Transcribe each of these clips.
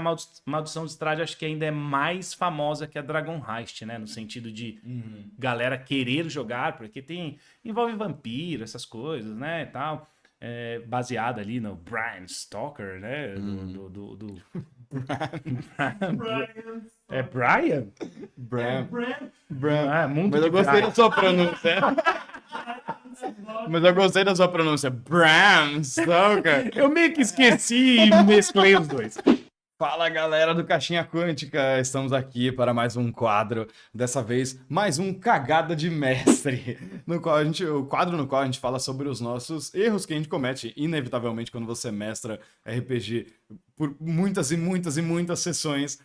Maldição de Strahd acho que ainda é mais famosa que a Dragon Heist, né? No sentido de galera querer jogar, porque envolve vampiro, essas coisas, né? E tal. Baseada ali no Bram Stoker, né? É Brian? Bram. Mundo Mas de eu gostei Brian. da sua pronúncia. Mas eu gostei da sua pronúncia. Bram Stoker. Eu meio que esqueci e mesclei os dois. Fala galera do Caixinha Quântica, estamos aqui para mais um quadro, dessa vez mais um Cagada de Mestre, o quadro no qual a gente fala sobre os nossos erros que a gente comete inevitavelmente quando você mestra RPG por muitas e muitas e muitas sessões.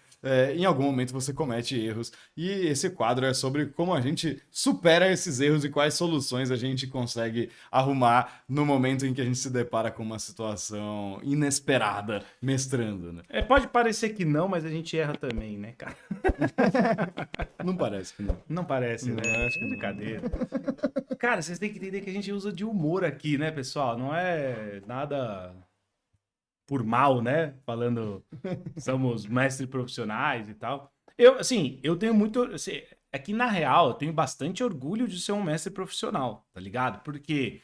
Em algum momento você comete erros e esse quadro é sobre como a gente supera esses erros e quais soluções a gente consegue arrumar no momento em que a gente se depara com uma situação inesperada mestrando, né? Pode parecer que não, mas a gente erra também, né, cara? Não parece que não. Não parece, Não, né? acho que não. Brincadeira. Cara, vocês têm que entender que a gente usa de humor aqui, né, pessoal? Não é nada por mal, né? Falando, somos mestres profissionais e tal. Eu tenho muito. Assim, é que, na real, eu tenho bastante orgulho de ser um mestre profissional, tá ligado? Porque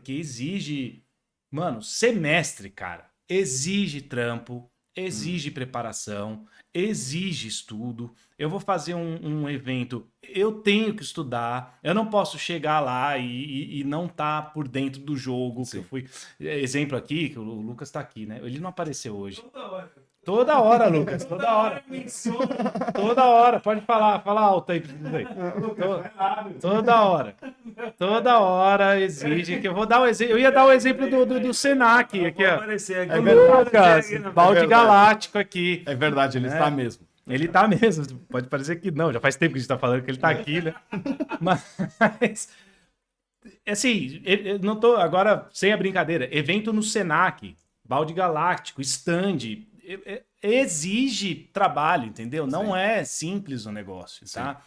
exige. Mano, ser mestre, cara, exige trampo, exige preparação, exige estudo. Eu vou fazer um evento, eu tenho que estudar, eu não posso chegar lá e não estar por dentro do jogo. Que eu fui. Exemplo aqui, que o Lucas tá aqui, né? Ele não apareceu hoje. Toda hora, Lucas, toda hora. Toda hora, pode falar, fala alto aí. Toda hora. Toda hora exige que eu vou dar o exemplo. Eu ia dar o exemplo do Senac aqui, ó. É O verdade. Lucas, balde galáctico aqui. É verdade, ele está mesmo. Ele tá mesmo. Pode parecer que não, já faz tempo que a gente tá falando que ele tá aqui, né? Mas, assim, eu não tô agora sem a brincadeira. Evento no Senac, balde galáctico, stand, exige trabalho, entendeu? Não é simples o negócio, tá?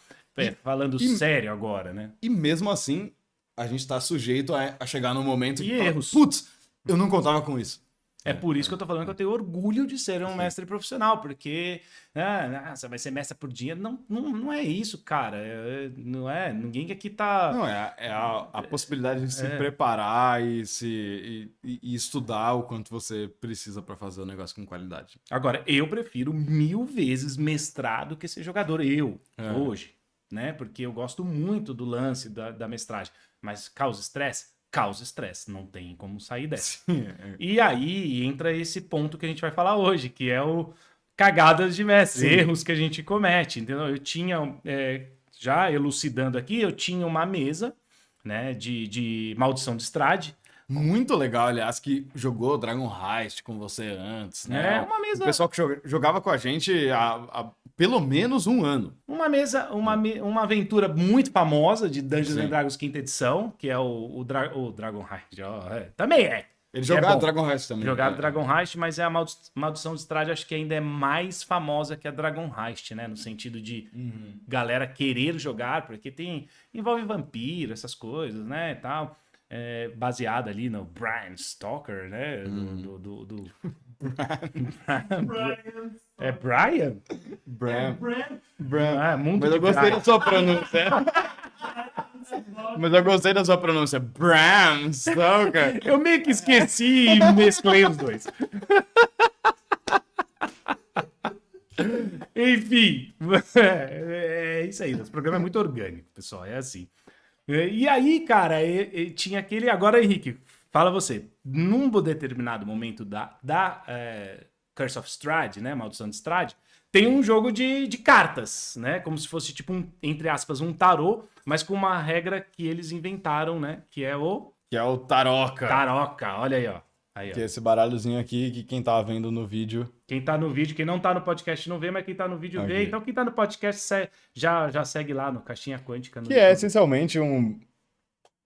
Falando sério agora, né? E mesmo assim, a gente está sujeito a chegar num momento E que fala, erros. putz, eu não contava com isso. É por isso que eu tô falando que eu tenho orgulho de ser um mestre profissional, porque você vai ser mestre por dinheiro. Não é isso, cara. Não é. Ninguém aqui tá. Não, é a possibilidade de se preparar e estudar o quanto você precisa para fazer o negócio com qualidade. Agora, eu prefiro 1000 vezes mestrar do que ser jogador. Hoje, né? Porque eu gosto muito do lance da mestragem. Mas causa estresse? Causa estresse. Não tem como sair dessa. E aí entra esse ponto que a gente vai falar hoje, que é o cagadas de mestre, erros que a gente comete, entendeu? Eu tinha, já elucidando aqui, eu tinha uma mesa, né, de Maldição de Strahd. Muito legal, aliás, que jogou Dragon Heist com você antes, né? Uma mesa. O pessoal que jogava com a gente há pelo menos um ano. Uma mesa, uma aventura muito famosa de Dungeons and Dragons quinta edição, que é o Dragon Heist. Também é. Ele jogava Dragon Heist também. Jogava Dragon Heist, mas a Maldição de Strahd acho que ainda é mais famosa que a Dragon Heist, né? No sentido de galera querer jogar, porque envolve vampiro, essas coisas, né? E tal. Baseada ali no Bram Stoker, né? É Brian? Bram. Mundo Mas de eu gostei Brian. da sua pronúncia. Mas eu gostei da sua pronúncia. Bram Stoker. Eu meio que esqueci e mesclei os dois. Enfim, é isso aí. Esse programa é muito orgânico, pessoal. É assim. E aí, cara, tinha aquele. Agora, Henrique, fala você. Num determinado momento da Curse of Strahd, né? Maldição de Strahd, tem um jogo de cartas, né? Como se fosse, tipo, entre aspas, um tarô, mas com uma regra que eles inventaram, né? Que é o Taroca. Taroca. Olha aí, ó. Que é esse baralhozinho aqui que quem tá vendo no vídeo... Quem tá no vídeo, quem não tá no podcast não vê, mas quem tá no vídeo vê. Então quem tá no podcast já segue lá no Caixinha Quântica. Que é essencialmente um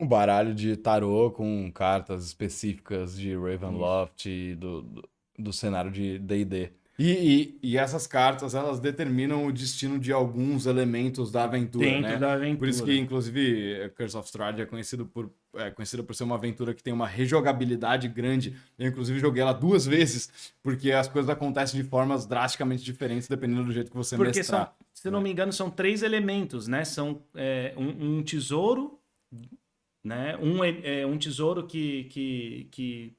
baralho de tarô com cartas específicas de Ravenloft e do cenário de D&D. E essas cartas, elas determinam o destino de alguns elementos da aventura, Dentro né? da aventura. Por isso que, inclusive, Curse of Strahd é conhecida por ser uma aventura que tem uma rejogabilidade grande. Eu, inclusive, joguei ela 2 vezes, porque as coisas acontecem de formas drasticamente diferentes, dependendo do jeito que você Porque mestrar. se não me engano, são 3 elementos, né? São um tesouro, né? Um tesouro que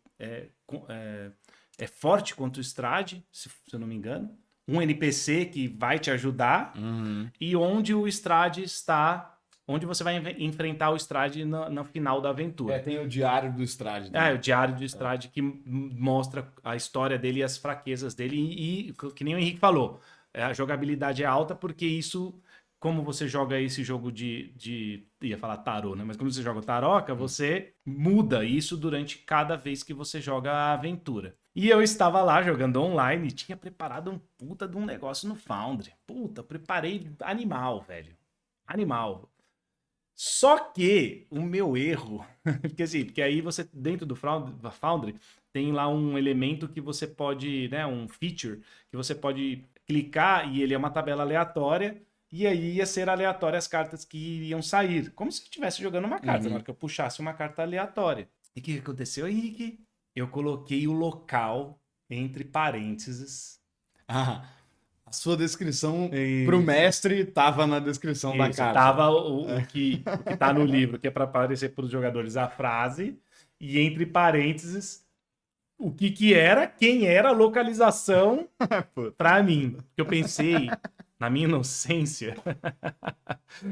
é forte contra o Strade, se eu não me engano. Um NPC que vai te ajudar. Uhum. E onde o Strade está, onde você vai enfrentar o Strade no final da aventura. Tem o Diário do Strahd. O Diário do Strade que mostra a história dele e as fraquezas dele. E que nem o Henrique falou, a jogabilidade é alta porque isso, como você joga esse jogo ia falar tarô, né? Mas como você joga o taroca, você muda isso durante cada vez que você joga a aventura. E eu estava lá jogando online e tinha preparado um puta de um negócio no Foundry. Puta, preparei animal, velho. Animal. Só que o meu erro, porque aí você, dentro do Foundry, tem lá um elemento que você pode, né, um feature, que você pode clicar e ele é uma tabela aleatória, e aí ia ser aleatória as cartas que iriam sair, como se estivesse jogando uma carta, na hora que eu puxasse uma carta aleatória. E o que aconteceu, Henrique? Eu coloquei o local entre parênteses. Ah, a sua descrição pro Isso. mestre tava na descrição da Isso, carta. tava o que tá no livro, que é para aparecer para os jogadores a frase, e entre parênteses, o que era, quem era, a localização para mim. Eu pensei, na minha inocência,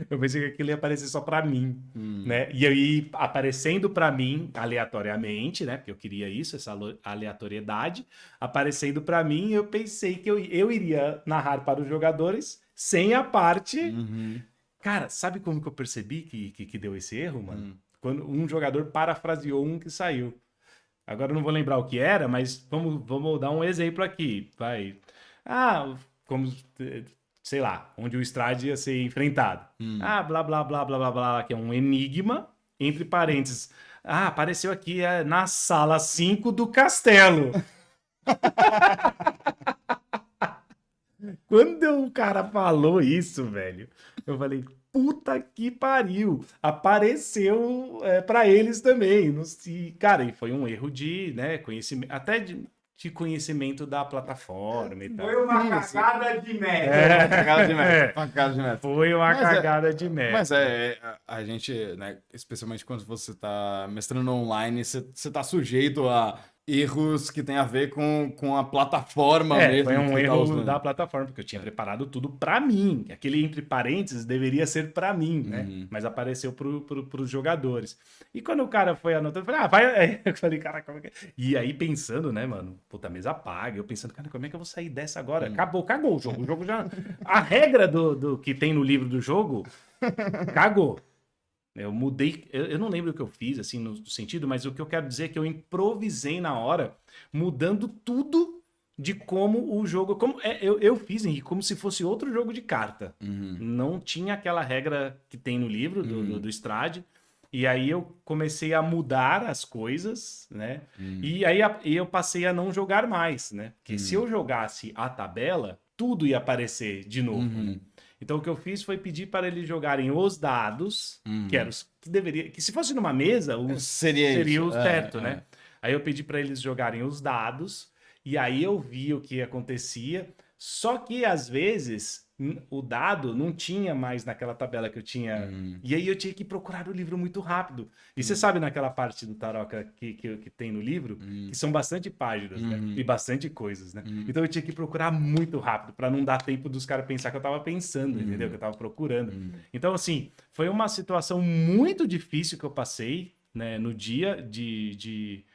eu pensei que aquilo ia aparecer só para mim, né? E aí, aparecendo para mim, aleatoriamente, né? Porque eu queria isso, essa aleatoriedade, aparecendo para mim, eu pensei que eu iria narrar para os jogadores sem a parte... Uhum. Cara, sabe como que eu percebi que deu esse erro, mano? Quando um jogador parafraseou um que saiu. Agora eu não vou lembrar o que era, mas vamos dar um exemplo aqui. Vai. Como, sei lá, onde o Strade ia ser enfrentado. Blá, blá, blá, blá, blá, blá, que é um enigma, entre parênteses. Apareceu aqui na sala 5 do castelo. Quando o cara falou isso, velho, eu falei, puta que pariu. Apareceu para eles também. Cara, e foi um erro de, né, conhecimento, até de conhecimento da plataforma e tal. Foi uma cagada de merda. Cagada de merda. Foi uma cagada de merda. Mas a gente, né, especialmente quando você tá mestrando online, você tá sujeito a erros que tem a ver com a plataforma mesmo. Foi um que você tá erro usando. da plataforma, porque eu tinha preparado tudo pra mim. Aquele entre parênteses deveria ser pra mim, né? Mas apareceu pros jogadores. E quando o cara foi anotando, eu falei, vai. Aí eu falei, cara, como é que é? E aí pensando, né, mano? Puta, a mesa paga. Eu pensando, cara, como é que eu vou sair dessa agora? Cagou o jogo. O jogo já. A regra do que tem no livro do jogo cagou. Eu mudei, eu não lembro o que eu fiz, assim, no sentido, mas o que eu quero dizer é que eu improvisei na hora, mudando tudo de como o jogo... Eu fiz, Henrique, como se fosse outro jogo de carta. Não tinha aquela regra que tem no livro do Strade. E aí eu comecei a mudar as coisas, né? E aí eu passei a não jogar mais, né? Porque se eu jogasse a tabela, tudo ia aparecer de novo, né? Então o que eu fiz foi pedir para eles jogarem os dados, que eram os que deveria, que se fosse numa mesa, seria o certo, né? Aí eu pedi para eles jogarem os dados e aí eu vi o que acontecia. Só que às vezes o dado não tinha mais naquela tabela que eu tinha. E aí eu tinha que procurar o livro muito rápido. E você sabe naquela parte do Taroca que tem no livro, que são bastante páginas, né? E bastante coisas, né? Então eu tinha que procurar muito rápido para não dar tempo dos caras pensar que eu tava pensando, entendeu? Que eu tava procurando. Então, assim, foi uma situação muito difícil que eu passei, né, no dia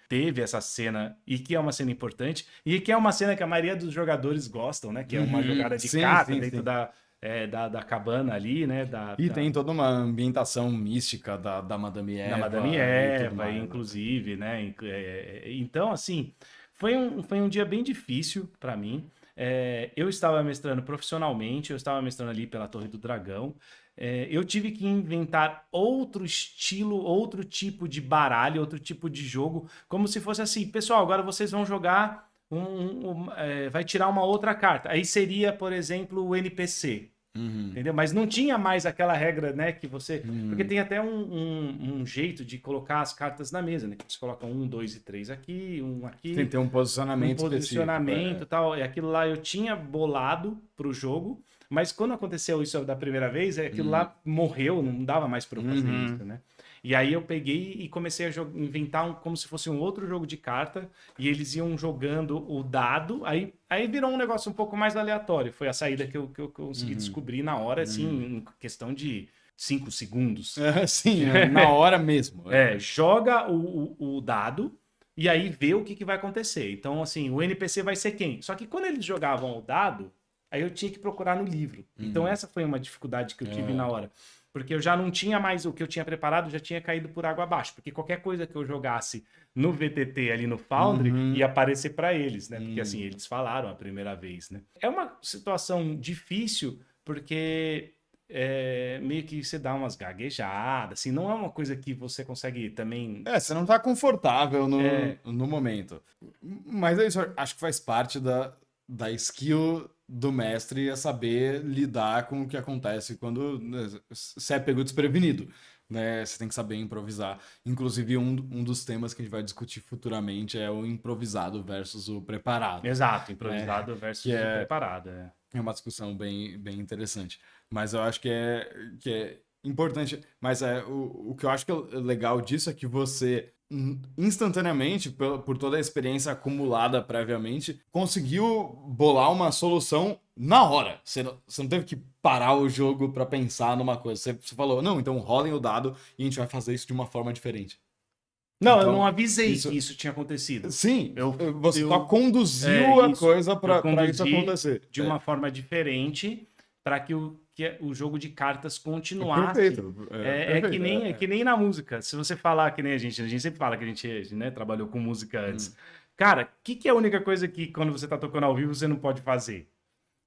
teve essa cena, e que é uma cena importante, e que é uma cena que a maioria dos jogadores gostam, né? Que é uma jogada de carta dentro da cabana ali, né? Tem toda uma ambientação mística da Madame Eva. Da Madame Eva, inclusive, né? Então, assim, foi um dia bem difícil para mim. Eu estava mestrando profissionalmente, eu estava mestrando ali pela Torre do Dragão. Eu tive que inventar outro estilo, outro tipo de baralho, outro tipo de jogo, como se fosse assim, pessoal, agora vocês vão jogar vai tirar uma outra carta. Aí seria, por exemplo, o NPC. Uhum. Entendeu? Mas não tinha mais aquela regra, né, que você... Porque tem até um jeito de colocar as cartas na mesa, né? Que você coloca 1, 2 e 3 aqui, um aqui... Tem que ter um posicionamento posicionamento e tal. E aquilo lá eu tinha bolado pro jogo, mas quando aconteceu isso da primeira vez, aquilo lá morreu, não dava mais pra eu fazer isso, né? E aí eu peguei e comecei a inventar como se fosse um outro jogo de carta, e eles iam jogando o dado, aí virou um negócio um pouco mais aleatório. Foi a saída que eu consegui descobrir na hora, assim, em questão de 5 segundos. Sim, na hora mesmo. Joga o dado e aí vê o que vai acontecer. Então, assim, o NPC vai ser quem? Só que quando eles jogavam o dado, aí eu tinha que procurar no livro. Então, essa foi uma dificuldade que eu tive na hora. Porque eu já não tinha mais o que eu tinha preparado, já tinha caído por água abaixo. Porque qualquer coisa que eu jogasse no VTT ali no Foundry ia aparecer para eles, né? Porque assim, eles falaram a primeira vez, né? É uma situação difícil porque meio que você dá umas gaguejadas, assim, não é uma coisa que você consegue também... Você não tá confortável no momento. Mas é isso, acho que faz parte da skill do mestre é saber lidar com o que acontece quando você é pego desprevenido, né? Você tem que saber improvisar. Inclusive, um dos temas que a gente vai discutir futuramente é o improvisado versus o preparado. Exato, improvisado versus o preparado. É uma discussão bem, bem interessante. Mas eu acho que é importante. Mas o que eu acho que é legal disso é que você, instantaneamente, por toda a experiência acumulada previamente, conseguiu bolar uma solução na hora. Você não teve que parar o jogo para pensar numa coisa. Você falou, não, então rolem o dado e a gente vai fazer isso de uma forma diferente. Não, então, eu não avisei que isso tinha acontecido. Sim, você só conduziu a coisa para isso acontecer. De uma forma diferente para que o jogo de cartas continuasse. Perfeito. Que nem na música. Se você falar que nem a gente sempre fala que a gente, né, trabalhou com música antes. Cara, o que é a única coisa que quando você tá tocando ao vivo você não pode fazer?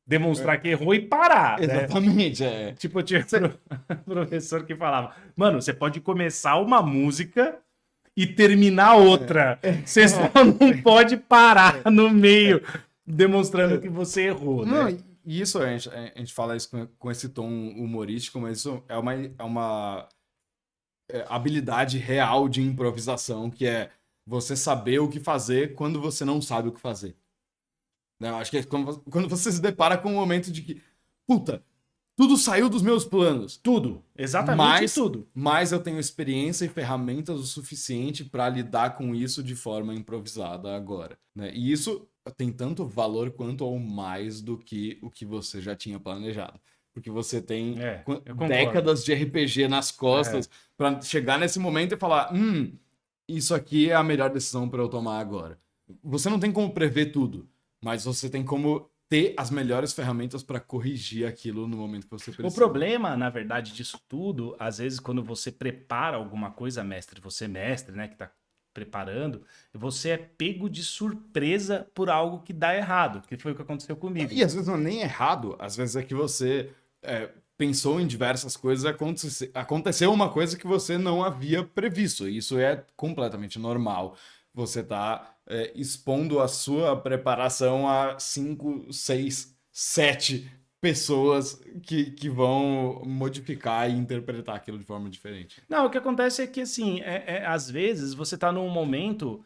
Demonstrar que errou e parar. Exatamente, né? Tipo, eu tinha um professor que falava, mano, você pode começar uma música e terminar outra. Você só não pode parar no meio, demonstrando que você errou, né? Não, e isso, a gente fala isso com esse tom humorístico, mas isso é uma habilidade real de improvisação, que é você saber o que fazer quando você não sabe o que fazer. Eu acho que é quando você se depara com um momento de que, puta, tudo saiu dos meus planos. Tudo. Exatamente tudo. Mas eu tenho experiência e ferramentas o suficiente para lidar com isso de forma improvisada agora. Né? E isso tem tanto valor quanto ou mais do que o que você já tinha planejado. Porque você tem décadas de RPG nas costas para chegar nesse momento e falar, isso aqui é a melhor decisão para eu tomar agora. Você não tem como prever tudo, mas você tem como ter as melhores ferramentas para corrigir aquilo no momento que você precisa. O problema, na verdade, disso tudo, às vezes, quando você prepara alguma coisa, você mestre, né, que tá preparando, você é pego de surpresa por algo que dá errado, que foi o que aconteceu comigo. E às vezes não é nem errado, às vezes é que você pensou em diversas coisas, aconteceu uma coisa que você não havia previsto. Isso é completamente normal. Você tá expondo a sua preparação a 5, 6, 7 pessoas que vão modificar e interpretar aquilo de forma diferente. Não, o que acontece é que, assim, às vezes você tá num momento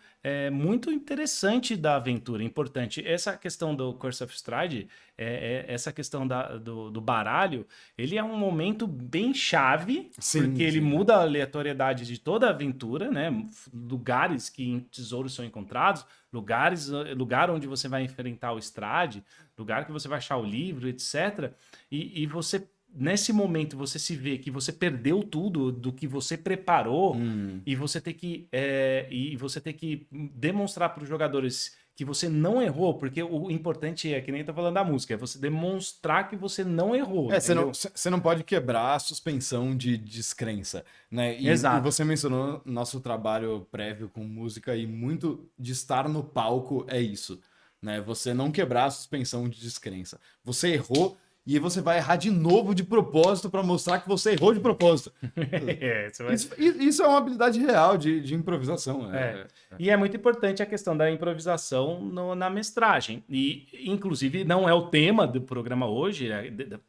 muito interessante da aventura, importante. Essa questão do Curse of Strahd, essa questão do baralho, ele é um momento bem chave, porque ele muda a aleatoriedade de toda a aventura, né? Lugares que tesouros são encontrados, lugar onde você vai enfrentar o Strahd, lugar que você vai achar o livro, etc. E você, nesse momento, você se vê que você perdeu tudo do que você preparou e você tem que demonstrar para os jogadores que você não errou, porque o importante é, que nem tá falando da música, é você demonstrar que você não errou. Você não pode quebrar a suspensão de descrença, né? Exato. E você mencionou nosso trabalho prévio com música e muito de estar no palco é isso, né? Você não quebrar a suspensão de descrença. Você errou e aí você vai errar de novo de propósito para mostrar que você errou de propósito. Você vai- Isso é uma habilidade real de improvisação. E é muito importante a questão da improvisação na mestragem. E, inclusive, não é o tema do programa hoje,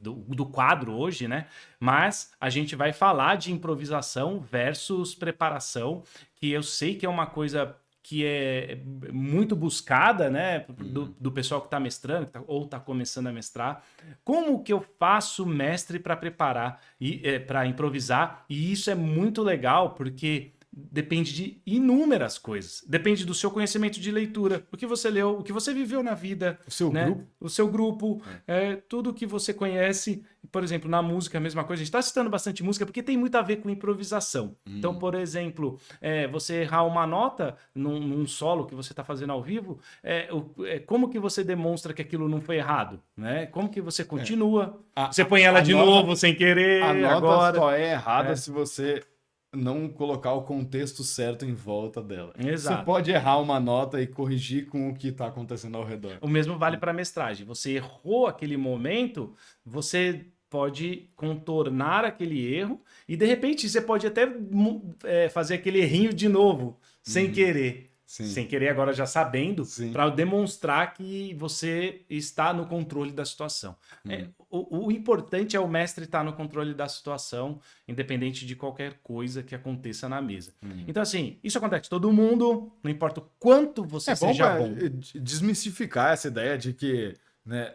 do quadro hoje, né? Mas a gente vai falar de improvisação versus preparação, que eu sei que é uma coisa que é muito buscada, né, do pessoal que está mestrando ou está começando a mestrar. Como que eu faço mestre para preparar e para improvisar? E isso é muito legal porque depende de inúmeras coisas. Depende do seu conhecimento de leitura, o que você leu, o que você viveu na vida, O seu né? grupo. O seu grupo, tudo que você conhece. Por exemplo, na música, a mesma coisa. A gente está citando bastante música porque tem muito a ver com improvisação. Então, por exemplo, você errar uma nota num solo que você está fazendo ao vivo, como que você demonstra que aquilo não foi errado? Né? Como que você continua? Você põe ela de novo sem querer, A nota agora. só é errada se você não colocar o contexto certo em volta dela. Exato. Você pode errar uma nota e corrigir com o que está acontecendo ao redor. O mesmo vale para mestragem. Você errou aquele momento, você pode contornar aquele erro e de repente você pode até fazer aquele errinho de novo, sem querer. Sim. Sem querer, agora já sabendo, Sim. para demonstrar que você está no controle da situação. O importante é o mestre estar no controle da situação, independente de qualquer coisa que aconteça na mesa. Então, assim, isso acontece com todo mundo, não importa o quanto você seja bom. Desmistificar essa ideia de que, né,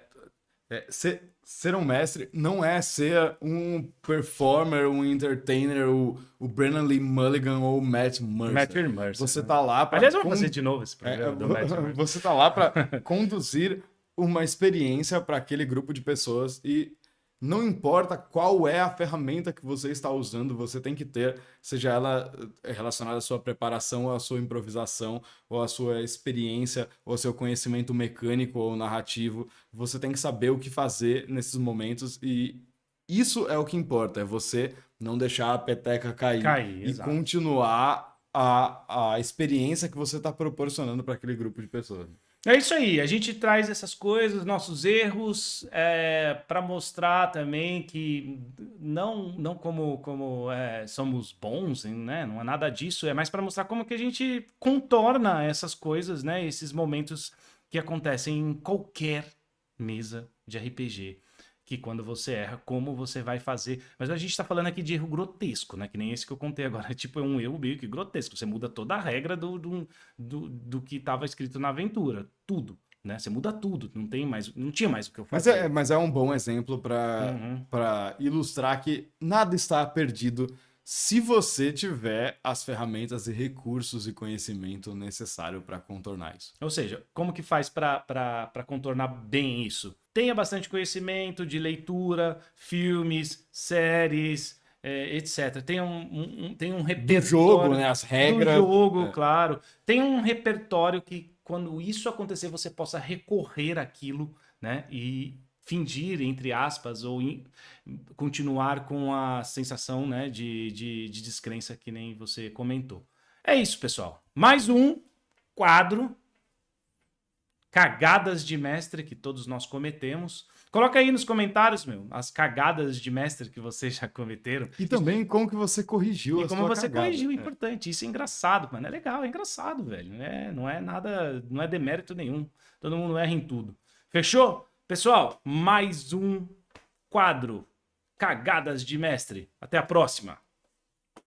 ser um mestre não é ser um performer, um entertainer, o Brennan Lee Mulligan ou o Matt Mercer. Matt Mercer, Você né? tá lá para Aliás, vamos fazer de novo esse programa do Matt Mercer. você tá lá para conduzir uma experiência para aquele grupo de pessoas e não importa qual é a ferramenta que você está usando, você tem que ter, seja ela relacionada à sua preparação, ou à sua improvisação, ou à sua experiência, ou ao seu conhecimento mecânico ou narrativo. Você tem que saber o que fazer nesses momentos e isso é o que importa, é você não deixar a peteca cair e exato. continuar a experiência que você está proporcionando para aquele grupo de pessoas. É isso aí, a gente traz essas coisas, nossos erros, para mostrar também que não como somos bons, né? Não é nada disso, é mais para mostrar como que a gente contorna essas coisas, né? Esses momentos que acontecem em qualquer mesa de RPG. Que quando você erra, como você vai fazer. Mas a gente tá falando aqui de erro grotesco, né? Que nem esse que eu contei agora. Tipo, é um erro meio que grotesco. Você muda toda a regra do que estava escrito na aventura. Tudo, né? Você muda tudo. Não tinha mais o que eu fazer. Mas é um bom exemplo para ilustrar que nada está perdido se você tiver as ferramentas e recursos e conhecimento necessário para contornar isso. Ou seja, como que faz para contornar bem isso? Tenha bastante conhecimento de leitura, filmes, séries, etc. Tem um repertório. Do jogo, né? As regras. Do jogo, claro. Tem um repertório que, quando isso acontecer, você possa recorrer àquilo, né? E fingir, entre aspas, ou continuar com a sensação, né, de descrença que nem você comentou. É isso, pessoal. Mais um quadro. Cagadas de mestre que todos nós cometemos. Coloca aí nos comentários, as cagadas de mestre que vocês já cometeram. E também como que você corrigiu a sua cagada. E como você corrigiu, importante. Isso é engraçado, mano. É legal, é engraçado, velho. Não é nada, não é demérito nenhum. Todo mundo erra em tudo. Fechou? Pessoal, mais um quadro. Cagadas de mestre. Até a próxima.